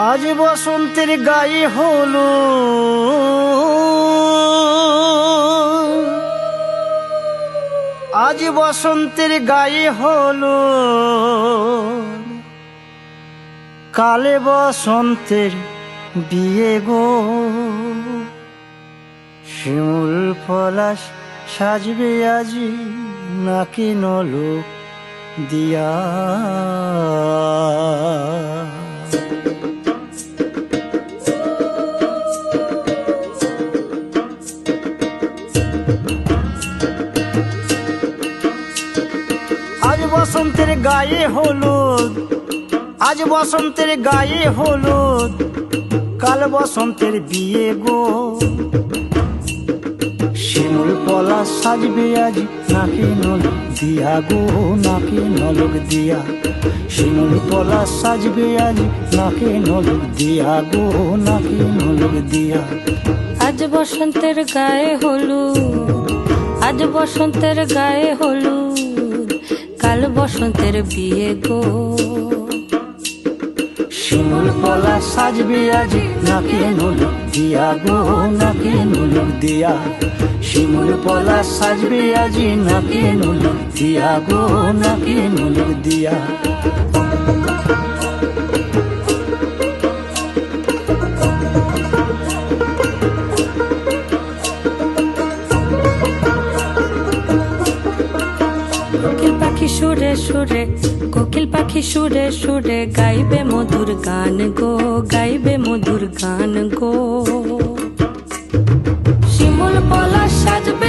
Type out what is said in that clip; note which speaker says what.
Speaker 1: আজ বসন্তের গায়ে হলো আজ বসন্তের গায়ে হলো কালে বসন্তের বিয়ে গো। শিমুল পলাশ সাজবে আজি নাকি নলক দিয়া। আজ বসন্তের গায়ে হলুদ আজ বসন্তের গায়ে হলুদ কাল বসন্তের বিয়ে গো। শিমুল পলাশ সাজবে আজ নাকি নলক দিয়া গো, নাকি নলক দিয়া। শিমুল পলাশ সাজবে আজ নাকি নলক দিয়া গো, নাকি নলক দিয়া।
Speaker 2: আজ বসন্তের গায়ে হলুদ আজ বসন্তের গায়ে হলুদ কাল বসন্তের বিয়ে গো।
Speaker 1: শিমুল পলাশ সাজবে আজ নাকি নলক দিয়া গো, নাকি নলক দিয়া। শিমুল পলাশ সাজবে আজ নাকি নলক দিয়া গো, নাকি নলক দিয়া।
Speaker 2: কোকিল পাখি সুরে সুরে কোকিল পাখি সুরে সুরে গাইবে মধুর গান গো, গাইবে মধুর গান গো। শিমুল পলাশ সাজবে